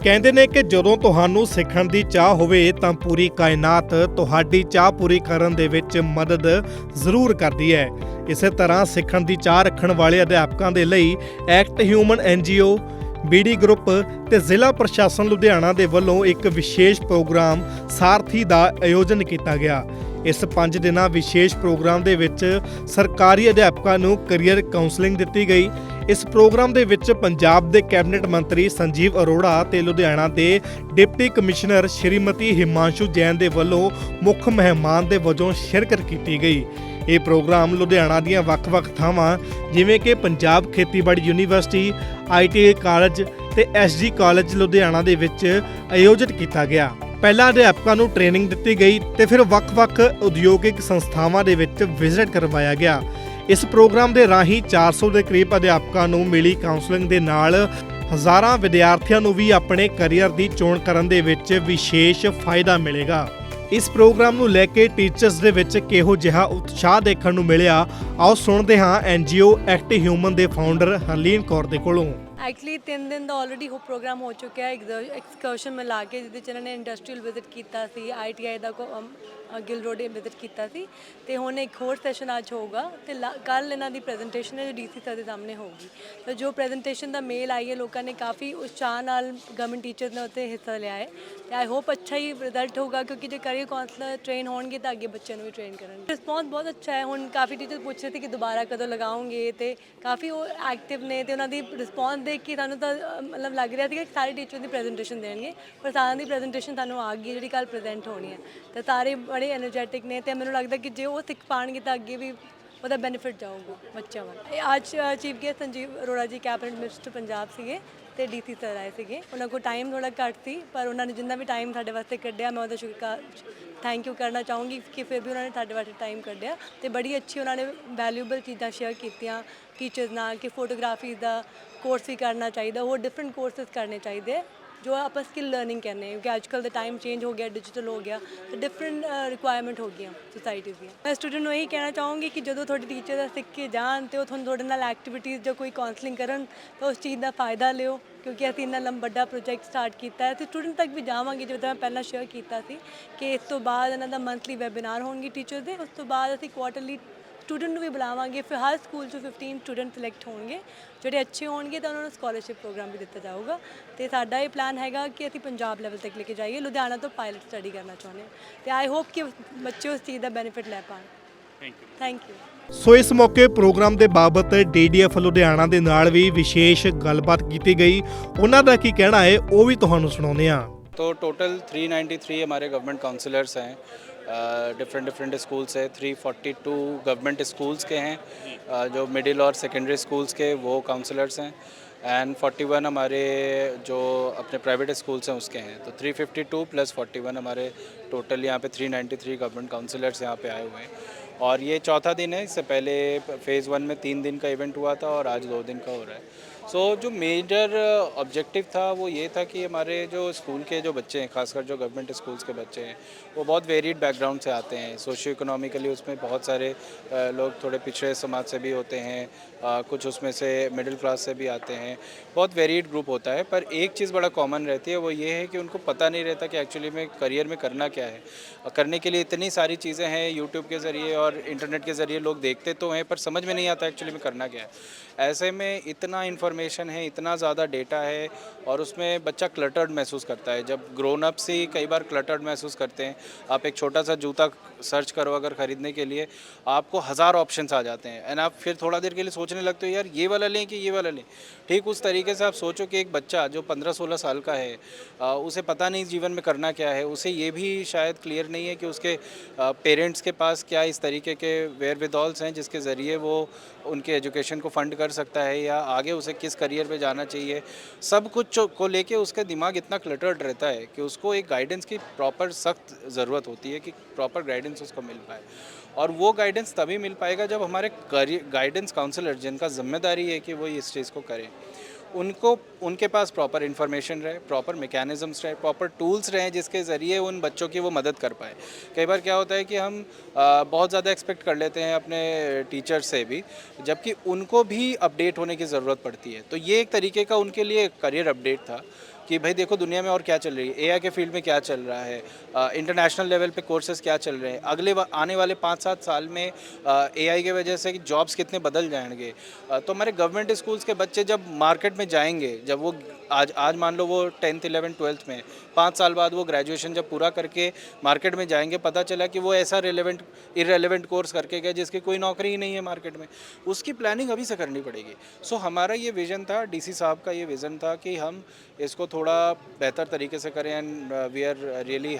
ਕਹਿੰਦੇ ਨੇ ਕਿ ਜਦੋਂ ਤੁਹਾਨੂੰ ਸਿੱਖਣ ਦੀ ਚਾਹ ਹੋਵੇ ਤਾਂ ਪੂਰੀ ਕਾਇਨਾਤ ਤੁਹਾਡੀ ਚਾਹ ਪੂਰੀ ਕਰਨ ਦੇ ਵਿੱਚ ਮਦਦ ਜ਼ਰੂਰ ਕਰਦੀ ਹੈ। ਇਸੇ ਤਰ੍ਹਾਂ ਸਿੱਖਣ ਦੀ ਚਾਹ ਰੱਖਣ ਵਾਲੇ ਅਧਿਆਪਕਾਂ ਦੇ ਲਈ act human NGO, BD group ਤੇ ਜ਼ਿਲ੍ਹਾ ਪ੍ਰਸ਼ਾਸਨ ਲੁਧਿਆਣਾ ਦੇ ਵੱਲੋਂ ਇੱਕ ਵਿਸ਼ੇਸ਼ ਪ੍ਰੋਗਰਾਮ ਸਾਰਥੀ ਦਾ ਆਯੋਜਨ ਕੀਤਾ ਗਿਆ। ਇਸ 5 ਦਿਨਾਂ ਵਿਸ਼ੇਸ਼ ਪ੍ਰੋਗਰਾਮ ਦੇ ਵਿੱਚ ਸਰਕਾਰੀ ਅਧਿਆਪਕਾਂ ਨੂੰ ਕੈਰੀਅਰ ਕਾਉਂਸਲਿੰਗ ਦਿੱਤੀ ਗਈ। ਇਸ ਪ੍ਰੋਗਰਾਮ ਦੇ ਵਿੱਚ ਪੰਜਾਬ ਦੇ ਕੈਬਨਿਟ ਮੰਤਰੀ ਸੰਜੀਵ ਅਰੋੜਾ ਤੇ ਲੁਧਿਆਣਾ ਦੇ ਡਿਪਟੀ ਕਮਿਸ਼ਨਰ ਸ਼੍ਰੀਮਤੀ ਹਿਮਾਂਸ਼ੂ ਜੈਨ ਦੇ ਵੱਲੋਂ ਮੁੱਖ ਮਹਿਮਾਨ ਦੇ ਵਜੋਂ ਸ਼ਿਰਕਤ ਕੀਤੀ ਗਈ। ਇਹ ਪ੍ਰੋਗਰਾਮ ਲੁਧਿਆਣਾ ਦੀਆਂ ਵੱਖ-ਵੱਖ ਥਾਵਾਂ ਜਿਵੇਂ ਕਿ ਪੰਜਾਬ ਖੇਤੀਬਾੜੀ ਯੂਨੀਵਰਸਿਟੀ, ITI ਕਾਲਜ ਤੇ SG ਕਾਲਜ ਲੁਧਿਆਣਾ ਦੇ ਵਿੱਚ ਆਯੋਜਿਤ ਕੀਤਾ ਗਿਆ। ਪਹਿਲਾਂ ਅਧਿਆਪਕਾਂ ਨੂੰ ਟ੍ਰੇਨਿੰਗ ਦਿੱਤੀ ਗਈ ਤੇ ਫਿਰ ਵੱਖ-ਵੱਖ ਉਦਯੋਗਿਕ ਸੰਸਥਾਵਾਂ ਦੇ ਵਿੱਚ ਵਿਜ਼ਿਟ ਕਰਵਾਇਆ ਗਿਆ। ਇਸ ਪ੍ਰੋਗਰਾਮ ਦੇ ਰਾਹੀਂ 400 ਦੇ ਕਰੀਬ ਅਧਿਆਪਕਾਂ ਨੂੰ ਮਿਲੀ ਕਾਉਂਸਲਿੰਗ ਦੇ ਨਾਲ ਹਜ਼ਾਰਾਂ ਵਿਦਿਆਰਥੀਆਂ ਨੂੰ ਵੀ ਆਪਣੇ ਕੈਰੀਅਰ ਦੀ ਚੋਣ ਕਰਨ ਦੇ ਵਿੱਚ ਵਿਸ਼ੇਸ਼ ਫਾਇਦਾ ਮਿਲੇਗਾ। ਇਸ ਪ੍ਰੋਗਰਾਮ ਨੂੰ ਲੈ ਕੇ ਟੀਚਰਸ ਦੇ ਵਿੱਚ ਕਿਹੋ ਜਿਹਾ ਉਤਸ਼ਾਹ ਦੇਖਣ ਨੂੰ ਮਿਲਿਆ, ਆਓ ਸੁਣਦੇ ਹਾਂ NGO ਐਕਟ ਹਿਊਮਨ ਦੇ ਫਾਊਂਡਰ ਹਰਲੀਨ ਕੌਰ ਦੇ ਕੋਲੋਂ। ਐਕਚੁਅਲੀ 3 ਦਿਨ ਦਾ ਆਲਰੇਡੀ ਉਹ ਪ੍ਰੋਗਰਾਮ ਹੋ ਚੁੱਕਿਆ ਹੈ। ਐਕਸਕਰਸ਼ਨ ਮਿਲਾ ਕੇ ਜਿਹਦੇ 'ਚ ਇਹਨਾਂ ਨੇ ਇੰਡਸਟਰੀਅਲ ਵਿਜ਼ਿਟ ਕੀਤਾ ਸੀ, ITI ਦਾ ਗਿਲ ਰੋਡ ਵਿਜ਼ਿਟ ਕੀਤਾ ਸੀ ਤੇ ਹੁਣ ਇੱਕ ਹੋਰ ਸੈਸ਼ਨ ਅੱਜ ਹੋਊਗਾ ਤੇ ਕੱਲ ਇਹਨਾਂ ਦੀ ਪ੍ਰੈਜੈਂਟੇਸ਼ਨ ਹੈ ਜੋ DC ਸਰ ਦੇ ਸਾਹਮਣੇ ਹੋਊਗੀ। ਤਾਂ ਜੋ ਪ੍ਰੈਜੈਂਟੇਸ਼ਨ ਦਾ ਮੇਲ ਆਈ ਹੈ, ਲੋਕਾਂ ਨੇ ਕਾਫੀ ਉਤਸ਼ਾਹ ਨਾਲ ਗਵਰਨਮੈਂਟ ਟੀਚਰਸ ਨੇ ਉੱਥੇ ਹਿੱਸਾ ਲਿਆ ਹੈ ਤੇ ਆਈ ਹੋਪ ਅੱਛਾ ਹੀ ਰਿਜ਼ਲਟ ਹੋਊਗਾ ਕਿਉਂਕਿ ਜੇ ਕਰੀਅਰ ਕਾਉਂਸਲਰ ਟ੍ਰੇਨ ਹੋਣਗੇ ਤਾਂ ਅੱਗੇ ਬੱਚਿਆਂ ਨੂੰ ਵੀ ਟ੍ਰੇਨ ਕਰਨਗੇ। ਰਿਸਪੌਂਸ ਬਹੁਤ ਅੱਛਾ ਹੈ। ਹੁਣ ਕਾਫੀ ਟੀਚਰ ਪੁੱਛ ਰਹੇ ਸੀ ਕਿ ਦੁਬਾਰਾ ਕਦੋਂ ਲਗਾਓਗੇ ਤੇ ਕਾਫੀ ਉਹ ਐਕਟਿਵ ਨੇ ਤੇ ਉਹਨਾਂ ਦੀ ਰਿਸਪੌਂਸ ਦੇਖ ਕੇ ਸਾਨੂੰ ਤਾਂ ਮਤਲਬ ਲੱਗ ਰਿਹਾ ਸੀ ਕਿ ਸਾਰੇ ਟੀਚਰ ਦੀ ਪ੍ਰੈਜੈਂਟੇਸ਼ਨ ਦੇਣਗੇ, ਪਰ ਸਾਰਿਆਂ ਦੀ ਪ੍ਰੈਜੈਂਟੇਸ਼ਨ ਸਾਨੂੰ ਆ ਗਈ ਜਿਹੜੀ ਕੱਲ੍ਹ ਪ੍ਰੈਜ਼ੈਂਟ ਹੋਣੀ ਹੈ ਤੇ ਸਾਰੇ ਬੜੇ ਐਨਰਜੈਟਿਕ ਨੇ ਤੇ ਮੈਨੂੰ ਲੱਗਦਾ ਕਿ ਜੇ ਉਹ ਸਿੱਖ ਪਾਉਣਗੇ ਤਾਂ ਅੱਗੇ ਵੀ ਉਹਦਾ ਬੈਨੀਫਿਟ ਜਾਊਗਾ ਬੱਚਿਆਂ ਵੱਲ। ਅੱਜ chief guest Sanjeev Arora ji cabinet minister Punjab ਸੀਗੇ ਤੇ DC ਸਰ ਆਏ ਸੀਗੇ। ਉਹਨਾਂ ਕੋਲ ਟਾਈਮ ਥੋੜ੍ਹਾ ਘੱਟ ਸੀ ਪਰ ਉਹਨਾਂ ਨੇ ਜਿੰਨਾ ਵੀ ਟਾਈਮ ਸਾਡੇ ਵਾਸਤੇ ਕੱਢਿਆ ਮੈਂ ਉਹਦਾ ਥੈਂਕ ਯੂ ਕਰਨਾ ਚਾਹੂੰਗੀ ਕਿ ਫਿਰ ਵੀ ਉਹਨਾਂ ਨੇ ਸਾਡੇ ਵਾਸਤੇ ਟਾਈਮ ਕੱਢਿਆ ਤੇ ਬੜੀ ਅੱਛੀ ਉਹਨਾਂ ਨੇ ਵੈਲਿਊਬਲ ਚੀਜ਼ਾਂ ਸ਼ੇਅਰ ਕੀਤੀਆਂ ਟੀਚਰਸ ਨਾਲ ਕਿ ਫੋਟੋਗ੍ਰਾਫੀ ਦਾ ਕੋਰਸ ਵੀ ਕਰਨਾ ਚਾਹੀਦਾ, ਹੋਰ ਡਿਫਰੈਂਟ ਕੋਰਸਿਸ ਕਰਨੇ ਚਾਹੀਦੇ ਜੋ ਆਪਾਂ ਸਕਿੱਲ ਲਰਨਿੰਗ ਕਹਿੰਦੇ ਹਾਂ ਕਿਉਂਕਿ ਅੱਜ ਕੱਲ੍ਹ ਦਾ ਟਾਈਮ ਚੇਂਜ ਹੋ ਗਿਆ, ਡਿਜੀਟਲ ਹੋ ਗਿਆ ਤੇ ਡਿਫਰੈਂਟ ਰਿਕੁਆਇਰਮੈਂਟ ਹੋ ਗਈਆਂ ਸੋਸਾਇਟੀਜ਼ ਦੀਆਂ। ਮੈਂ ਸਟੂਡੈਂਟ ਨੂੰ ਇਹੀ ਕਹਿਣਾ ਚਾਹੂੰਗੀ ਕਿ ਜਦੋਂ ਤੁਹਾਡੇ ਟੀਚਰ ਦਾ ਸਿੱਖ ਕੇ ਜਾਣ ਤੇ ਉਹ ਤੁਹਾਨੂੰ ਤੁਹਾਡੇ ਨਾਲ ਐਕਟੀਵਿਟੀਜ਼ ਜਾਂ ਕੋਈ ਕਾਉਂਸਲਿੰਗ ਕਰਨ ਤਾਂ ਉਸ ਚੀਜ਼ ਦਾ ਫਾਇਦਾ ਲਿਓ ਕਿਉਂਕਿ ਅਸੀਂ ਇੰਨਾ ਵੱਡਾ ਪ੍ਰੋਜੈਕਟ ਸਟਾਰਟ ਕੀਤਾ ਹੈ ਤੇ ਸਟੂਡੈਂਟ ਤੱਕ ਵੀ ਜਾਵਾਂਗੇ। ਜਿਵੇਂ ਮੈਂ ਪਹਿਲਾਂ ਸ਼ੇਅਰ ਕੀਤਾ ਸੀ ਕਿ ਇਸ ਤੋਂ ਬਾਅਦ ਇਹਨਾਂ ਦਾ ਮੰਥਲੀ ਵੈਬਿਨਾਰ ਹੋਣਗੇ ਟੀਚਰ ਦੇ, ਉਸ ਤੋਂ ਬਾਅਦ ਅਸੀਂ ਕੁਆਰਟਰਲੀ ਸਟੂਡੈਂਟ ਨੂੰ ਵੀ ਬੁਲਾਵਾਂਗੇ। ਫਿਰ ਹਰ ਸਕੂਲ 'ਚੋਂ 15 ਸਟੂਡੈਂਟ ਸਿਲੈਕਟ ਹੋਣਗੇ, ਜਿਹੜੇ ਅੱਛੇ ਹੋਣਗੇ ਤਾਂ ਉਹਨਾਂ ਨੂੰ ਸਕਾਲਰਸ਼ਿਪ ਪ੍ਰੋਗਰਾਮ ਵੀ ਦਿੱਤਾ ਜਾਊਗਾ ਤੇ ਸਾਡਾ ਇਹ ਪਲਾਨ ਹੈਗਾ ਕਿ ਅਸੀਂ ਪੰਜਾਬ ਲੈਵਲ ਤੱਕ ਲੈ ਕੇ ਜਾਈਏ। ਲੁਧਿਆਣਾ ਤੋਂ ਪਾਇਲਟ ਸਟੱਡੀ ਕਰਨਾ ਚਾਹੁੰਦੇ ਹਾਂ ਤੇ ਆਈ ਹੋਪ ਕਿ ਬੱਚੇ ਉਸ ਚੀਜ਼ ਦਾ ਬੈਨੀਫਿਟ ਲੈ ਪਾਉਣ। Thank you. ਸੋ ਇਸ ਮੌਕੇ ਪ੍ਰੋਗਰਾਮ ਦੇ ਬਾਬਤ DDF ਲੁਧਿਆਣਾ ਦੇ ਨਾਲ ਵੀ ਵਿਸ਼ੇਸ਼ ਗੱਲਬਾਤ ਕੀਤੀ ਗਈ। ਉਹਨਾਂ ਦਾ ਕੀ ਕਹਿਣਾ ਹੈ ਉਹ ਵੀ ਤੁਹਾਨੂੰ ਸੁਣਾਉਂਦੇ ਹਾਂ। तो टोटल 393 हमारे गवर्नमेंट काउंसलर्स हैं, डिफरेंट स्कूल्स है। 342 गवर्नमेंट स्कूल्स के हैं जो मिडिल और सेकेंडरी स्कूल्स के वो काउंसलर्स हैं एंड 41 हमारे जो अपने प्राइवेट स्कूल्स हैं उसके हैं। तो 352 + 41 हमारे टोटल यहाँ पे 393 गवर्नमेंट काउंसलर्स यहाँ पे आए हुए हैं और ये चौथा दिन है। इससे पहले फ़ेज़ 1 में 3 दिन का इवेंट हुआ था और आज 2 दिन का हो रहा है। सो जो मेजर ऑब्जेक्टिव था वो ये था कि हमारे जो स्कूल के जो बच्चे हैं, खासकर जो गवर्नमेंट स्कूल्स के बच्चे हैं, वो बहुत वेरीड बैकग्राउंड से आते हैं। सोशियो इकोनॉमिकली उसमें बहुत सारे लोग थोड़े पिछड़े समाज से भी होते हैं, कुछ उसमें से मिडिल क्लास से भी आते हैं, बहुत वेरीड ग्रुप होता है। पर एक चीज़ बड़ा कॉमन रहती है वो ये है कि उनको पता नहीं रहता कि एक्चुअली में करियर में करना क्या है। और करने के लिए इतनी सारी चीज़ें हैं यूट्यूब के ज़रिए और इंटरनेट के ज़रिए लोग देखते तो हैं पर समझ में नहीं आता एक्चुअली में करना क्या है। ऐसे में इतना इन्फॉर्मेशन है, इतना ज़्यादा डेटा है और उसमें बच्चा क्लटर्ड महसूस करता है। जब ग्रोन अप्स ही कई बार क्लटर्ड महसूस करते हैं। आप एक छोटा सा जूता सर्च करो अगर ख़रीदने के लिए आपको 1000 ऑप्शंस आ जाते हैं एंड आप फिर थोड़ा देर के लिए सोचने लगते हो यार ये वाला लें कि ये वाला लें। ठीक उस तरीके से आप सोचो कि एक बच्चा जो 15-16 साल का है उसे पता नहीं जीवन में करना क्या है, उसे ये भी शायद क्लियर नहीं है कि उसके पेरेंट्स के पास क्या इस तरीके के वेयरविदॉल्स हैं जिसके ज़रिए वो उनके एजुकेशन को फ़ंड कर सकता है या आगे उसे किस करियर पे जाना चाहिए। सब कुछ को लेके उसका दिमाग इतना क्लटर्ड रहता है कि उसको एक गाइडेंस की प्रॉपर सख्त ज़रूरत होती है कि प्रॉपर गाइडेंस उसको मिल पाए। और वो गाइडेंस तभी मिल पाएगा जब हमारे गाइडेंस काउंसलर जिनका जिम्मेदारी है कि वो इस चीज़ को करें, उनको उनके पास प्रॉपर इन्फॉर्मेशन रहे, प्रॉपर मैकेनिज़म्स रहे, प्रॉपर टूल्स रहें जिसके ज़रिए उन बच्चों की वो मदद कर पाए। कई बार क्या होता है कि हम बहुत ज़्यादा एक्सपेक्ट कर लेते हैं अपने टीचर से भी, जबकि उनको भी अपडेट होने की ज़रूरत पड़ती है। तो ये एक तरीके का उनके लिए करियर अपडेट था कि भाई देखो दुनिया में और क्या चल रही है, एआई के फील्ड में क्या चल रहा है, इंटरनेशनल लेवल पे कोर्सेज क्या चल रहे हैं, आने वाले 5-7 साल में एआई की वजह से जॉब्स कितने बदल जाएंगे। तो हमारे गवर्नमेंट स्कूल्स के बच्चे जब मार्केट में जाएंगे, जब वो आज मान लो वो 10th 11th 12th में 5 साल बाद वो ग्रेजुएशन जब पूरा करके मार्केट में जाएंगे, पता चला कि वो ऐसा इरेलेवेंट कोर्स करके गए जिसकी कोई नौकरी ही नहीं है मार्केट में, उसकी प्लानिंग अभी से करनी पड़ेगी। सो हमारा ये विज़न था, डीसी साहब का ये विज़न था कि हम इसको थोड़ा बेहतर तरीके से करें। And we are really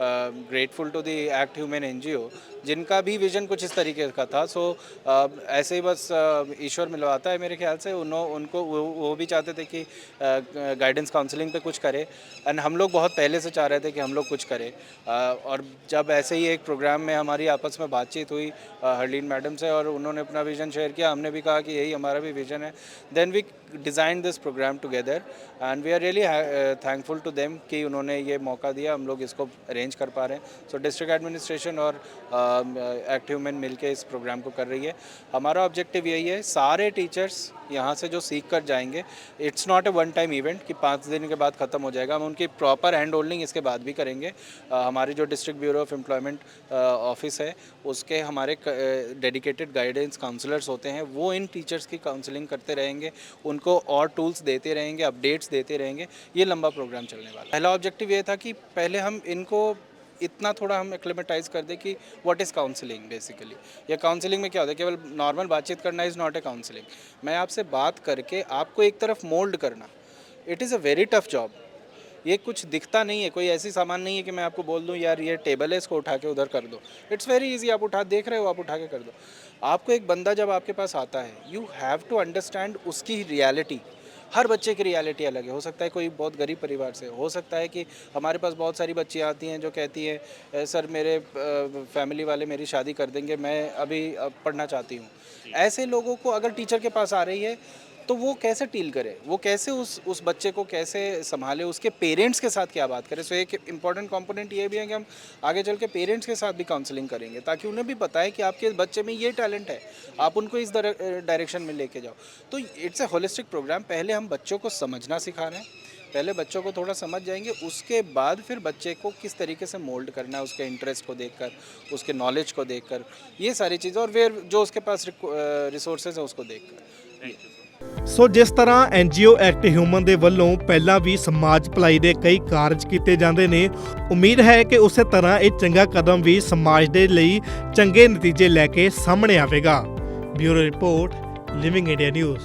grateful to the Act Human NGO, जिनका भी विज़न कुछ इस तरीके का था। सो ऐसे ही बस ईश्वर मिलवाता है मेरे ख्याल से। उनको वो भी चाहते थे कि गाइडेंस काउंसलिंग पे कुछ करे, एंड हम लोग बहुत पहले से चाह रहे थे कि हम लोग कुछ करें। और जब ऐसे ही एक प्रोग्राम में हमारी आपस में बातचीत हुई हरलीन मैडम से, और उन्होंने अपना विज़न शेयर किया, हमने भी कहा कि यही हमारा भी विज़न है। Then we design this programme together and we are really thankful to them कि उन्होंने ये मौका दिया, हम लोग इसको अरेंज कर पा रहे हैं। सो डिस्ट्रिक्ट एडमिनिस्ट्रेशन और एक्ट ह्यूमन मिलके इस प्रोग्राम को कर रही है। हमारा ऑब्जेक्टिव यही है, सारे टीचर्स यहाँ से जो सीख कर जाएंगे, it's not a one time event कि 5 दिन के बाद ख़त्म हो जाएगा। हम उनकी प्रॉपर हैंड होल्डिंग इसके बाद भी करेंगे। हमारी जो district bureau of employment office है, उसके हमारे डेडिकेटेड गाइडेंस काउंसलर्स होते हैं, वो इन टीचर्स की काउंसलिंग करते रहेंगे, उनको और टूल्स देते रहेंगे, अपडेट्स देते रहेंगे। ये लंबा प्रोग्राम चलने वाला है। पहला ऑब्जेक्टिव ये था कि पहले हम इनको इतना थोड़ा हम एक्लेमेटाइज कर दें कि व्हाट इज़ काउंसलिंग बेसिकली। या काउंसलिंग में क्या होता है, केवल नॉर्मल बातचीत करना इज़ नॉट ए काउंसलिंग। मैं आपसे बात करके आपको एक तरफ मोल्ड करना, it is a very tough job. ये कुछ दिखता नहीं है, कोई ऐसी सामान नहीं है कि मैं आपको बोल दूं यार ये टेबल है, इसको उठा के उधर कर दो। इट्स वेरी इजी, आप देख रहे हो, आप उठा के कर दो। आपको एक बंदा जब आपके पास आता है, यू हैव टू अंडरस्टैंड उसकी रियलिटी। हर बच्चे की रियलिटी अलग है। हो सकता है कोई बहुत गरीब परिवार से, हो सकता है कि हमारे पास बहुत सारी बच्चियाँ आती हैं जो कहती हैं सर मेरे फैमिली वाले मेरी शादी कर देंगे, मैं अभी पढ़ना चाहती हूँ। ऐसे लोगों को अगर टीचर के पास आ रही है तो वो कैसे डील करे, वो कैसे उस बच्चे को कैसे संभाले, उसके पेरेंट्स के साथ क्या बात करें। सो एक इम्पॉर्टेंट कंपोनेंट ये भी है कि हम आगे चल के पेरेंट्स के साथ भी काउंसलिंग करेंगे, ताकि उन्हें भी पता है कि आपके बच्चे में ये टैलेंट है, आप उनको इस डायरेक्शन में लेके जाओ। तो इट्स ए होलिस्टिक प्रोग्राम। पहले हम बच्चों को समझना सिखा रहे हैं, पहले बच्चों को थोड़ा समझ जाएंगे, उसके बाद फिर बच्चे को किस तरीके से मोल्ड करना है, उसके इंटरेस्ट को देखकर, उसके नॉलेज को देखकर, ये सारी चीज़ें, और फिर जो उसके पास रिसोर्सेज है उसको देखकर। ਸੋ ਜਿਸ ਤਰ੍ਹਾਂ ਐਨਜੀਓ ਐਕਟ ਹਿਊਮਨ ਦੇ ਵੱਲੋਂ ਪਹਿਲਾਂ ਵੀ ਸਮਾਜ ਭਲਾਈ ਦੇ ਕਈ ਕਾਰਜ ਕੀਤੇ ਜਾਂਦੇ ਨੇ, ਉਮੀਦ ਹੈ ਕਿ ਉਸੇ ਤਰ੍ਹਾਂ ਇਹ ਚੰਗਾ ਕਦਮ ਵੀ ਸਮਾਜ ਦੇ ਲਈ ਚੰਗੇ ਨਤੀਜੇ ਲੈ ਕੇ ਸਾਹਮਣੇ ਆਵੇਗਾ। Bureau report, living India news.